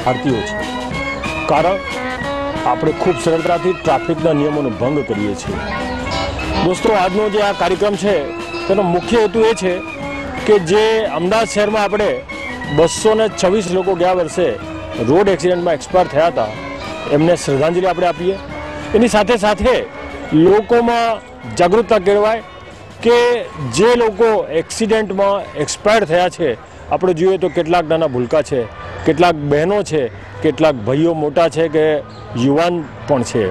ભારતીયો છે, કારણ આપણે ખૂબ સરળતાથી ટ્રાફિકના નિયમોનો ભંગ કરીએ છીએ। દોસ્તો, આજનો જે આ કાર્યક્રમ છે તેનો મુખ્ય હેતુ એ છે કે જે અમદાવાદ શહેરમાં આપણે 226 લોકો ગયા વર્ષે રોડ એક્સિડન્ટમાં એક્સપાયર થયા હતા, એમને શ્રદ્ધાંજલિ આપણે આપીએ। એની સાથે સાથે લોકોમાં જાગૃતતા કેળવાય કે જે લોકો એક્સિડન્ટમાં એક્સપાયર થયા છે, આપણે જોઈએ તો કેટલાક નાના ભૂલકા છે, કેટલાક બહેનો છે, કેટલાક ભાઈઓ મોટા છે કે યુવાન પણ છે,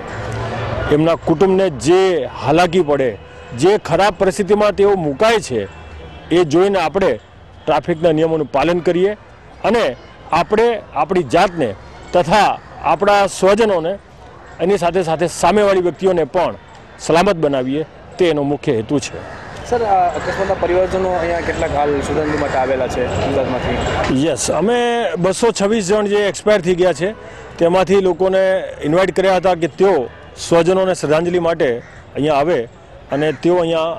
એમના કુટુંબને જે હાલાકી પડે, જે ખરાબ પરિસ્થિતિમાં તેઓ મુકાય છે, એ જોઈને આપણે ટ્રાફિકના નિયમોનું પાલન કરીએ અને આપણે આપણી જાતને તથા આપણા સ્વજનોને એની સાથે સાથે સામેવાળી વ્યક્તિઓને પણ સલામત બનાવીએ, તે એનો મુખ્ય હેતુ છે। સર, અકસ્માતના પરિવારજનો અહીંયા કેટલાક હાલ શ્રદ્ધાંજલિ માટે આવેલા છે અમદાવાદમાંથી? યસ, અમે 226 જણ જે એક્સપાયર થઈ ગયા છે તેમાંથી લોકોને ઇન્વાઇટ કર્યા હતા કે તેઓ સ્વજનોને શ્રદ્ધાંજલિ માટે અહીંયા આવે અને તેઓ અહીંયા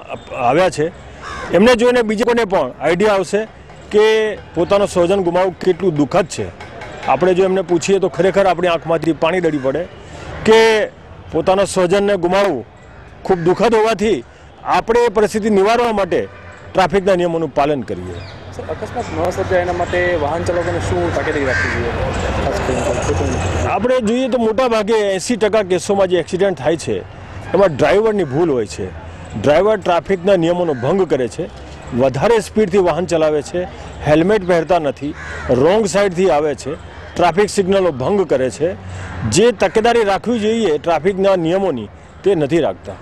આવ્યા છે। એમને જોઈને બીજાને પણ આઈડિયા આવશે કે પોતાનો સ્વજન ગુમાવવું કેટલું દુઃખદ છે। આપણે જો એમને પૂછીએ તો ખરેખર આપણી આંખમાંથી પાણી ડળી પડે કે પોતાના સ્વજનને ગુમાવવું ખૂબ દુઃખદ હોવાથી આપણે એ પરિસ્થિતિ નિવારવા માટે ટ્રાફિકના નિયમોનું પાલન કરીએ। સર, અકસ્માત ન સર્જાય એના માટે વાહન ચાલકોને શું તાકીદ રાખવી જોઈએ? આપણે જોઈએ તો મોટા ભાગે 80% કેસોમાં જે એક્સિડન્ટ થાય છે એમાં ડ્રાઈવરની ભૂલ હોય છે। ડ્રાઈવર ટ્રાફિકના નિયમોનો ભંગ કરે છે, વધારે સ્પીડથી વાહન ચલાવે છે, હેલ્મેટ પહેરતા નથી, રોંગ સાઈડથી આવે છે, ટ્રાફિક સિગ્નલો ભંગ કરે છે, જે તકેદારી રાખવી જોઈએ ટ્રાફિકના નિયમોની તે નથી રાખતા।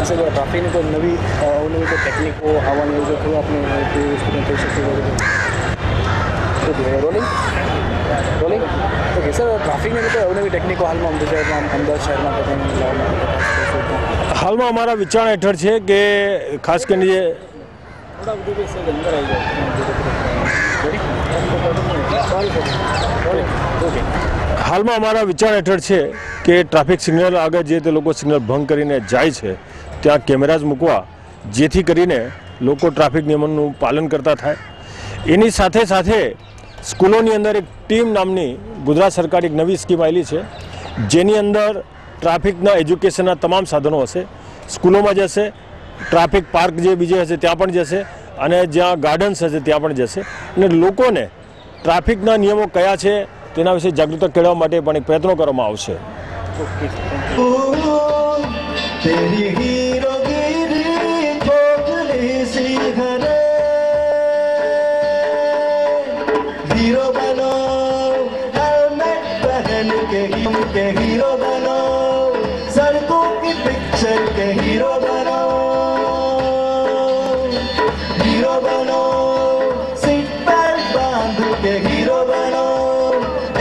ટ્રાફિકની કોઈ નવી અવનવી કોઈ ટેકનિકો આવવાની હોય તો આપણે કહી શકીએ? રોલિંગ રોલિંગ ઓકે સર, ટ્રાફિકની કોઈ અવનવી ટેકનિકો હાલમાં અમદાવાદ શહેરમાં હાલમાં અમારા વિચાર હેઠળ છે કે ખાસ કરીને જે હાલમાં અમારા વિચાર હેઠળ છે કે ટ્રાફિક સિગ્નલ આગળ જે તે લોકો સિગ્નલ ભંગ કરીને જાય છે ત્યાં કેમેરાઝ મૂકવા, જેથી કરીને લોકો ટ્રાફિક નિયમોનું પાલન કરતા થાય। એની સાથે સાથે સ્કૂલોની અંદર એક ટીમ નામની ગુજરાત સરકાર એક નવી સ્કીમ આવેલી છે, જેની અંદર ટ્રાફિકના એજ્યુકેશનના તમામ સાધનો હશે, સ્કૂલોમાં જશે, ટ્રાફિક પાર્ક જે બીજે હશે ત્યાં પણ જશે અને જ્યાં ગાર્ડન્સ હશે ત્યાં પણ જશે અને લોકોને ટ્રાફિકના નિયમો કયા છે તેના વિશે જાગૃતતા કેળવવા માટે પણ એક પ્રયત્નો કરવામાં આવશે। हीरो बनो, सड़कों की पिक्चर के हीरो बनो, हीरो बनो, सीट बेल्ट बांध के हीरो बनो,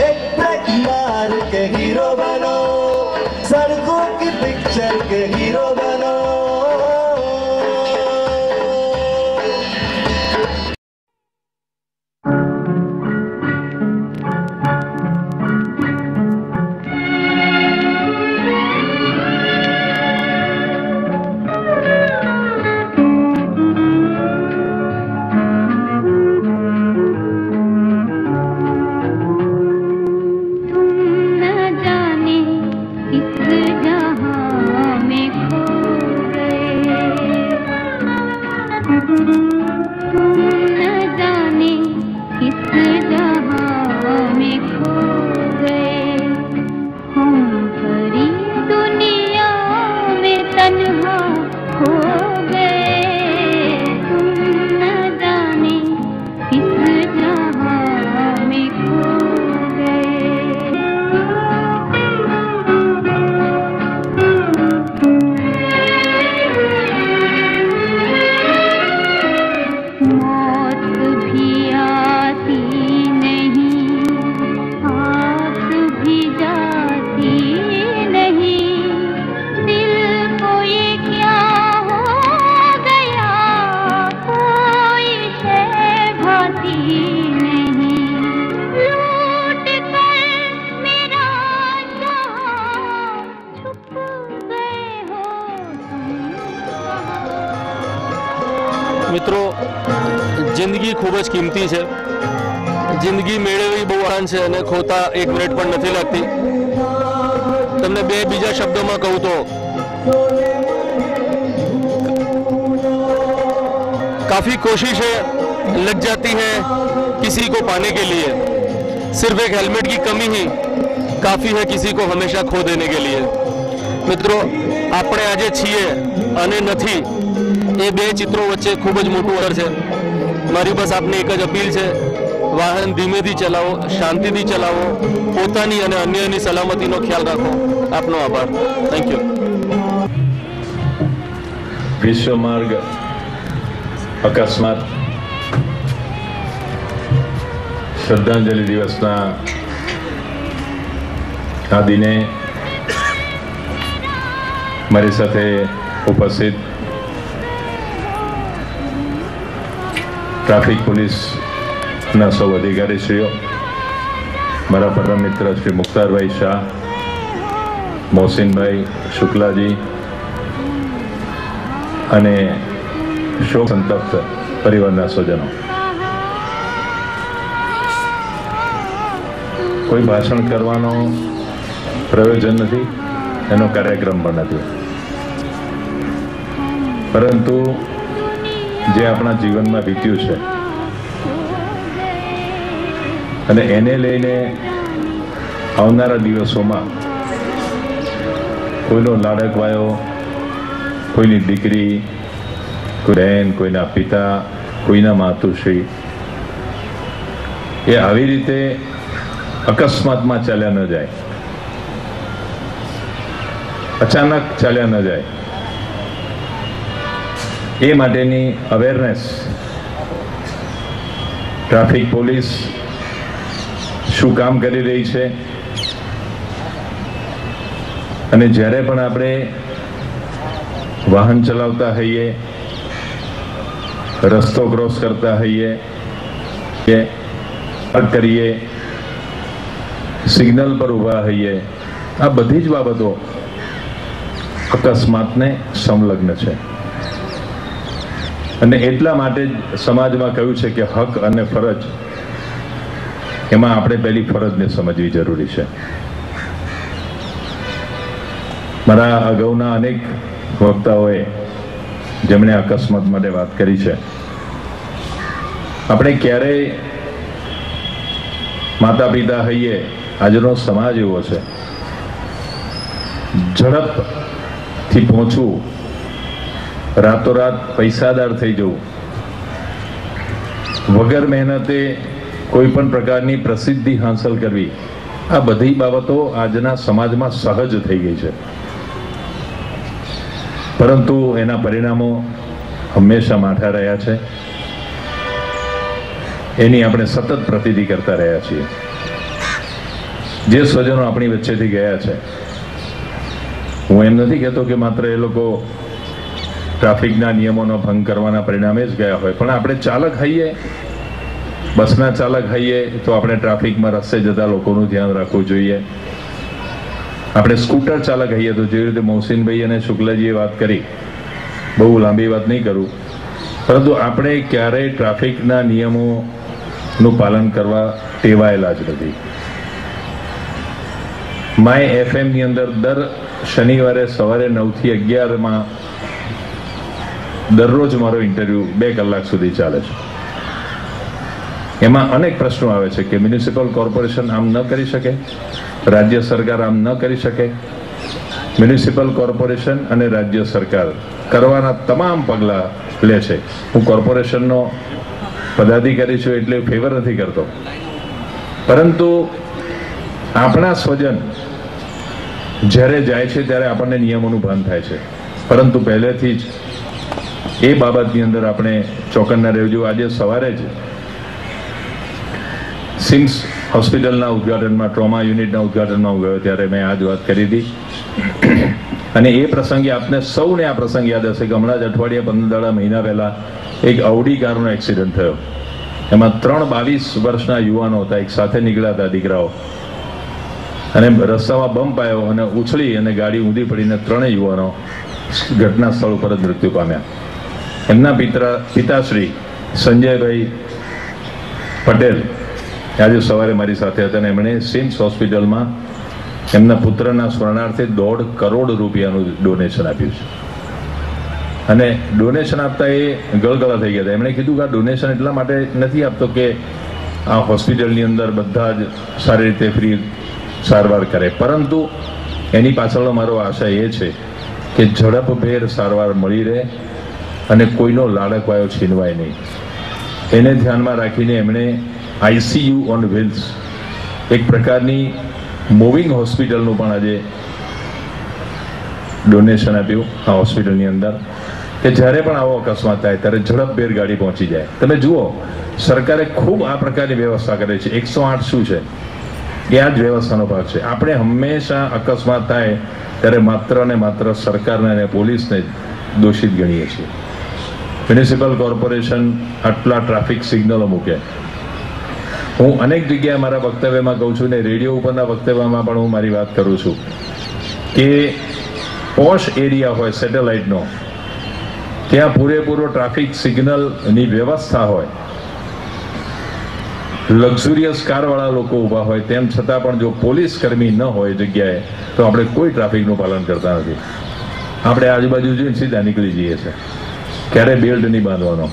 एक ब्रेक मार के हीरो बनो, सड़कों की पिक्चर के हीरो बनो। મિત્રો, જિંદગી ખૂબ જ કિંમતી છે। જિંદગી મેળવવી બહુ આસાન છે અને ખોતા 1 મિનિટ પણ નથી લાગતી. તમને બીજા શબ્દોમાં કહું તો काफी कोशिशें लग जाती हैं किसी को पाने के लिए, सिर्फ एक हेलमेट की कमी ही काफ़ी है किसी को हमेशा खो देने के लिए. મિત્રો, આપણે આજે છીએ અને નથી એ બે ચિત્રો વચ્ચે ખૂબ જ મોટું અંતર છે. મારી બસ આપને એક જ અપીલ છે, વાહન ધીમેથી ચલાવો, શાંતિથી ચલાવો, પોતાની અને અન્યની સલામતીનો ખ્યાલ રાખો. આપનો આભાર. Thank you. વિશ્વ માર્ગ અકસ્માત શ્રદ્ધાંજલિ દિવસના આ દિને મારી સાથે ઉપસ્થિત ટ્રાફિક પોલીસના સૌ અધિકારીશ્રીઓ, મારા પરમ મિત્ર શ્રી મુખ્તારભાઈ શાહ, મોહસિનભાઈ શુક્લાજી અને શોક સંતપ્ત પરિવારના સ્વજનો, કોઈ ભાષણ કરવાનો પ્રયોજન નથી, એનો કાર્યક્રમ પણ નથી, પરંતુ જે આપણા જીવનમાં વીત્યું છે અને એને લઈને આવનારા દિવસોમાં કોઈનો લાડકવાયો, કોઈની દીકરી, કોઈ બહેન, કોઈના પિતા, કોઈના માતુશ્રી એ આવી રીતે અકસ્માતમાં ચાલ્યા ન જાય, અચાનક ચાલ્યા ન જાય, એ માટેની અવેરનેસ ટ્રાફિક પોલીસ શું કામ કરી રહી છે અને જ્યારે પણ આપણે વાહન ચલાવતા હોઈએ, રસ્તો ક્રોસ કરતા હોઈએ, કરીએ, સિગ્નલ પર ઊભા હોઈએ, આ બધી જ બાબતો અકસ્માતને સંલગ્ન છે. અને એટલા માટે જ સમાજમાં કહ્યું છે કે હક અને ફરજ, એમાં આપણે પહેલી ફરજને સમજવી જરૂરી છે. મારા અગાઉના અનેક વક્તાઓએ જેમણે અકસ્માત માટે વાત કરી છે, આપણે ક્યારેય માતા પિતા હોઈએ, આજનો સમાજ એવો છે, ઝડપથી પહોંચવું, રાતોરાત પૈસાદાર થઈ જવું, વગર મહેનતે કોઈ પણ પ્રકારની પ્રસિદ્ધિ હાંસલ કરવી, આ બધી બાબતો આજના સમાજમાં સહજ થઈ ગઈ છે. પરંતુ એના પરિણામો હંમેશા માઠા રહ્યા છે. એની આપણે સતત પ્રતિનિધિ કરતા રહ્યા છીએ. જે સ્વજનો આપણી વચ્ચેથી ગયા છે, હું એમ નથી કહેતો કે માત્ર એ લોકો ટ્રાફિકના નિયમોનો ભંગ કરવાના પરિણામે જ ગયા હોય, પણ આપણે ચાલક હોઈએ, બસના ચાલક હોઈએ તો આપણે ટ્રાફિકમાં રસ્તે જતા લોકોનું ધ્યાન રાખવું જોઈએ. આપણે સ્કૂટર ચાલક હોઈએ તો જેવી રીતે મોહસિનભાઈ અને શુક્લાજીએ વાત કરી, બહુ લાંબી વાત નહીં કરું, પરંતુ આપણે ક્યારેય ટ્રાફિકના નિયમોનું પાલન કરવા ટેવાયેલા જ નથી. માય એફએમની અંદર દર શનિવારે સવારે 9 થી 11 દરરોજ મારો ઇન્ટરવ્યૂ 2 કલાક સુધી ચાલે છે. એમાં અનેક પ્રશ્નો આવે છે કે મ્યુનિસિપલ કોર્પોરેશન આમ ન કરી શકે, રાજ્ય સરકાર આમ ન કરી શકે. મ્યુનિસિપલ કોર્પોરેશન અને રાજ્ય સરકાર કરવાના તમામ પગલાં લે છે. હું કોર્પોરેશનનો પદાધિકારી છું એટલે ફેવર નથી કરતો, પરંતુ આપણા સ્વજન જ્યારે જાય છે ત્યારે આપણને નિયમોનું ભાન થાય છે, પરંતુ પહેલેથી જ એ બાબતની અંદર આપણે ચોકન્ના રહેવું જોઈએ. આજે સવારે જ સિમ્સ હોસ્પિટલના ઉદ્ઘાટનમાં, ટ્રોમા યુનિટના ઉદ્ઘાટનમાં હું ગયો ત્યારે મેં આ જ વાત કરી હતી. અને એ પ્રસંગે આપને સૌને આ પ્રસંગ યાદ હશે કે હમણાં જ અઠવાડિયા 15 મહિના પહેલા એક અવડી કારનો એક્સિડન્ટ થયો. એમાં 3 22 વર્ષના યુવાનો હતા, એક સાથે નીકળ્યા હતા દીકરાઓ, અને રસ્તામાં બમ્પ આવ્યો અને ઉછળી અને ગાડી ઊંધી પડીને 3 યુવાનો ઘટના સ્થળ ઉપર જ મૃત્યુ પામ્યા. એમના પિતાશ્રી સંજયભાઈ પટેલ આજે સવારે મારી સાથે હતા અને એમણે સિમ્સ હોસ્પિટલમાં એમના પુત્રના સ્મરણાર્થે 1.5 કરોડ રૂપિયાનું ડોનેશન આપ્યું છે. અને ડોનેશન આપતા એ ગળગળા થઈ ગયા હતા. એમણે કીધું કે આ ડોનેશન એટલા માટે નથી આપતો કે આ હોસ્પિટલની અંદર બધા જ સારી રીતે ફ્રી સારવાર કરે, પરંતુ એની પાછળનો મારો આશા એ છે કે ઝડપભેર સારવાર મળી રહે અને કોઈનો લાડકવાયો છીનવાય નહીં. એને ધ્યાનમાં રાખીને એમણે ICU ઓન વ્હીલ્સ એક પ્રકારની મૂવિંગ હોસ્પિટલનું પણ આજે ડોનેશન આપ્યું આ હોસ્પિટલની અંદર, કે જ્યારે પણ આવો અકસ્માત થાય ત્યારે ઝડપભેર ગાડી પહોંચી જાય. તમે જુઓ, સરકારે ખૂબ આ પ્રકારની વ્યવસ્થા કરી છે. 108 શું છે એ આ જ વ્યવસ્થાનો ભાગ છે. આપણે હંમેશા અકસ્માત થાય ત્યારે માત્ર ને માત્ર સરકારને અને પોલીસને દોષિત ગણીએ છીએ. મ્યુનિસિપલ કોર્પોરેશન આટલા ટ્રાફિક સિગ્નલો મૂકે. હું અનેક જગ્યાએ મારા વક્તવ્યમાં કહું છું ને રેડિયો ઉપરના વક્તવ્યમાં પણ હું મારી વાત કરું છું કે પોશ એરિયા હોય સેટેલાઇટનો, ત્યાં પૂરેપૂરો ટ્રાફિક સિગ્નલની વ્યવસ્થા હોય, લક્ઝુરિયસ કારવાળા લોકો ઊભા હોય, તેમ છતાં પણ જો પોલીસ કર્મી ન હોય જગ્યાએ તો આપણે કોઈ ટ્રાફિકનું પાલન કરતા નથી. આપણે આજુબાજુ જોઈને સીધા નીકળી જઈએ છીએ. ક્યારે બેલ્ટ નહીં બાંધવાનો,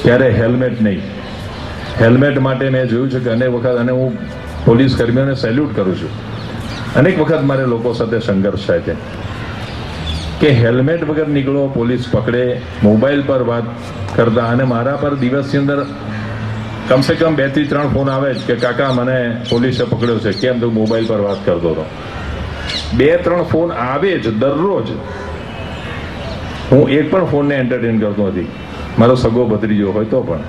ક્યારે હેલ્મેટ નહીં. હેલ્મેટ માટે મેં જોયું છે કે અનેક વખત, અને હું પોલીસ કર્મીઓને સેલ્યુટ કરું છું, અનેક વખત મારે લોકો સાથે સંઘર્ષ થાય છે કે હેલ્મેટ વગર નીકળો, પોલીસ પકડે, મોબાઈલ પર વાત કરતા. અને મારા પર દિવસની અંદર કમસે કમ 2 થી 3 ફોન આવે જ કે કાકા મને પોલીસે પકડ્યો છે, કેમ તું મોબાઈલ પર વાત કરતો હતો. 2-3 ફોન આવે જ દરરોજ. હું એક પણ ફોનને એન્ટરટેન કરતો નથી. મારો સગો ભત્રીજો હોય તો પણ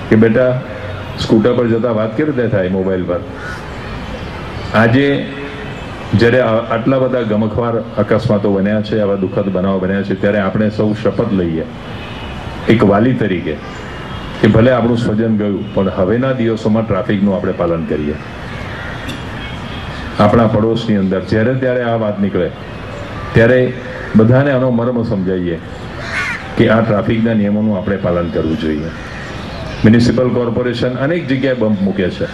કે બેટા સ્કૂટર પર જતા વાત કેવી રીતે થાય મોબાઈલ પર. આજે જ્યારે આટલા બધા ગમખ્વાર અકસ્માતો બન્યા છે, આવા દુઃખદ બનાવો બન્યા છે, ત્યારે આપણે સૌ શપથ લઈએ એક વાલી તરીકે કે ભલે આપણું સ્વજન ગયું પણ હવેના દિવસોમાં ટ્રાફિકનું આપણે પાલન કરીએ. આપણા પડોશની અંદર જ્યારે ત્યારે આ વાત નીકળે ત્યારે બધાને આનો મર્મ સમજાવીએ કે આ ટ્રાફિકના નિયમોનું આપણે પાલન કરવું જોઈએ. મ્યુનિસિપલ કોર્પોરેશન અનેક જગ્યાએ બમ્પ મૂકે છે.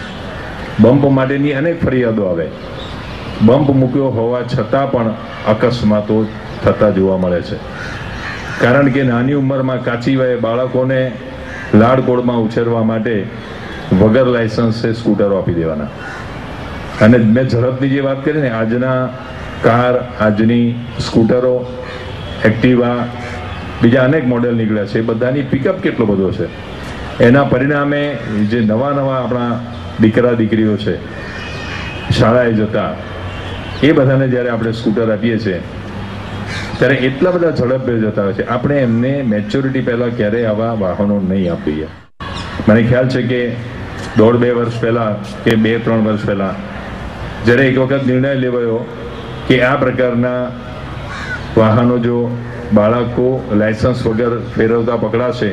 બમ્પ માટેની અનેક ફરિયાદો આવે. બમ્પ મૂક્યો હોવા છતાં પણ અકસ્માતો થતા જોવા મળે છે. કારણ કે નાની ઉંમરમાં કાચી વયે બાળકોને લાડકોડમાં ઉછેરવા માટે વગર લાયસન્સે સ્કૂટરો આપી દેવાના. અને મેં ઝડપની જે વાત કરી ને, આજના કાર, આજની સ્કૂટરો, એક્ટિવા, બીજા અનેક મોડેલ નીકળ્યા છે, એ બધાની પિકઅપ કેટલો બધો છે. એના પરિણામે જે નવા આપણા દીકરા દીકરીઓ છે શાળાએ જતા, એ બધાને જ્યારે આપણે સ્કૂટર આપીએ છીએ ત્યારે એટલા બધા ઝડપભેર જતા હોય છે. આપણે એમને મેચ્યોરિટી પહેલાં ક્યારેય આવા વાહનો નહીં આપીએ. મને ખ્યાલ છે કે 1.5-2 વર્ષ પહેલાં કે 2-3 વર્ષ પહેલાં જ્યારે એક વખત નિર્ણય લેવાયો કે આ પ્રકારના વાહનો જો બાળકો લાયસન્સ વગર ફેરવતા પકડાશે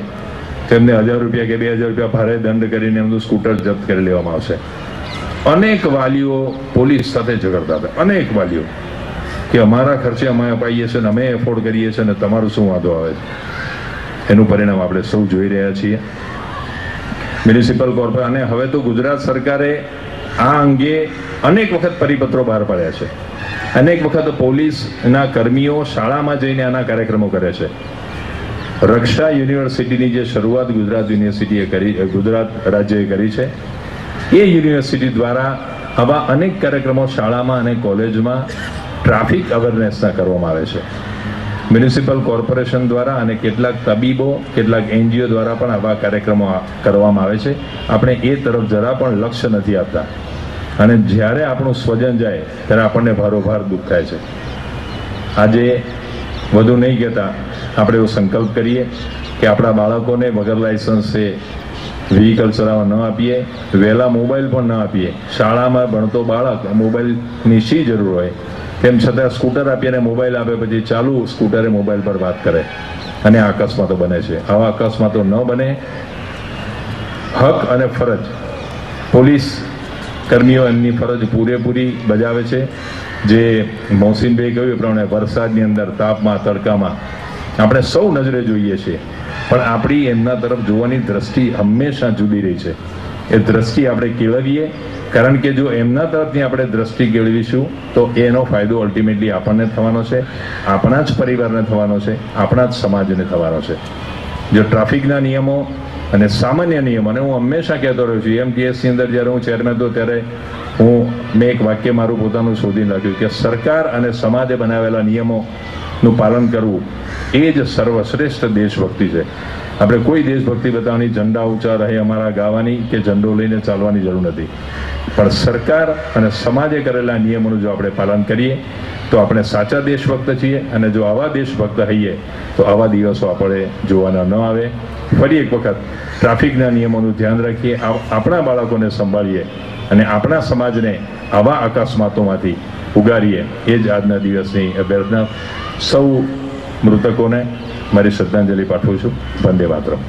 તેમને 1000 રૂપિયા કે 2000 રૂપિયા ભારે દંડ કરીને એમનું સ્કૂટર જપ્ત કરી લેવામાં આવશે. અનેક વાલીઓ પોલીસ સાથે ઝઘડતા હતા, અનેક વાલીઓ કે અમારા ખર્ચે અમે અપાઈએ છીએ ને અમે એફોર્ડ કરીએ છીએ ને તમારું શું વાંધો આવે છે. એનું પરિણામ આપણે સૌ જોઈ રહ્યા છીએ. મ્યુનિસિપલ કોર્પોરેશન અને હવે તો ગુજરાત સરકારે આ અંગે અનેક વખત પરિપત્રો બહાર પાડ્યા છે. અનેક વખત પોલીસના કર્મીઓ શાળામાં જઈને આના કાર્યક્રમો કરે છે. રક્ષા યુનિવર્સિટીની જે શરૂઆત ગુજરાત યુનિવર્સિટીએ કરી, ગુજરાત રાજ્યએ કરી છે, એ યુનિવર્સિટી દ્વારા આવા અનેક કાર્યક્રમો શાળામાં અને કોલેજમાં ટ્રાફિક અવેરનેસના કરવામાં આવે છે. મ્યુનિસિપલ કોર્પોરેશન દ્વારા અને કેટલાક તબીબો, કેટલાક NGO દ્વારા પણ આવા કાર્યક્રમો કરવામાં આવે છે. આપણે એ તરફ જરા પણ લક્ષ્ય નથી આપતા. અને જ્યારે આપણું સ્વજન જાય ત્યારે આપણને ભારોભાર દુઃખ થાય છે. આજે વધુ નહીં કહેતા આપણે એવો સંકલ્પ કરીએ કે આપણા બાળકોને વગર લાયસન્સે વ્હીકલ ચલાવવા ન આપીએ, વહેલા મોબાઈલ પણ ન આપીએ. શાળામાં ભણતો બાળક મોબાઈલની શી જરૂર હોય, તેમ છતાં સ્કૂટર આપીને મોબાઈલ આપે, પછી ચાલુ સ્કૂટરે મોબાઈલ પર વાત કરે અને આ અકસ્માતો બને છે. આવા અકસ્માતો ન બને. હક અને ફરજ, પોલીસ કર્મીઓ એમની ફરજ પૂરેપૂરી બજાવે છે. જે મોહસિનભાઈ કહ્યું એ પ્રમાણે વરસાદની અંદર, તાપમાં, તડકામાં આપણે સૌ નજરે જોઈએ છીએ, પણ આપણી એમના તરફ જોવાની દ્રષ્ટિ હંમેશા જુદી રહી છે. એ દ્રષ્ટિ આપણે કેળવીએ, કારણ કે જો એમના તરફથી આપણે દ્રષ્ટિ કેળવીશું તો એનો ફાયદો અલ્ટિમેટલી આપણને થવાનો છે, આપણા જ પરિવારને થવાનો છે, આપણા જ સમાજને થવાનો છે. જો ટ્રાફિકના નિયમો અને સામાન્ય નિયમો, અને હું હંમેશા કહેતો રહ્યો છું, એમટીએસની અંદર જ્યારે હું ચેરમેન હતો ત્યારે મેં એક વાક્ય મારું પોતાનું શોધીને લખ્યું કે સરકાર અને સમાજે બનાવેલા નિયમોનું પાલન કરવું એ જ સર્વશ્રેષ્ઠ દેશભક્તિ છે. આપણે કોઈ દેશભક્તિ બતાવવાની, ઝંડા ઊંચા રહે અમારા ગાવાની કે ઝંડો લઈને ચાલવાની જરૂર નથી, પણ સરકાર અને સમાજે કરેલા નિયમોનું જો આપણે પાલન કરીએ તો આપણે સાચા દેશભક્ત છીએ. અને જો આવા દેશભક્ત હઈએ તો આવા દિવસો આપણે જોવાના ન આવે. ફરી એક વખત ટ્રાફિકના નિયમોનું ધ્યાન રાખીએ, આપણા બાળકોને સંભાળીએ અને આપણા સમાજને આવા અકસ્માતોમાંથી ઉગારીએ. એ જ આજના દિવસની અભ્યર્થના. સૌ મૃતકોને મારી શ્રદ્ધાંજલિ પાઠવું છું. વંદે માતરમ.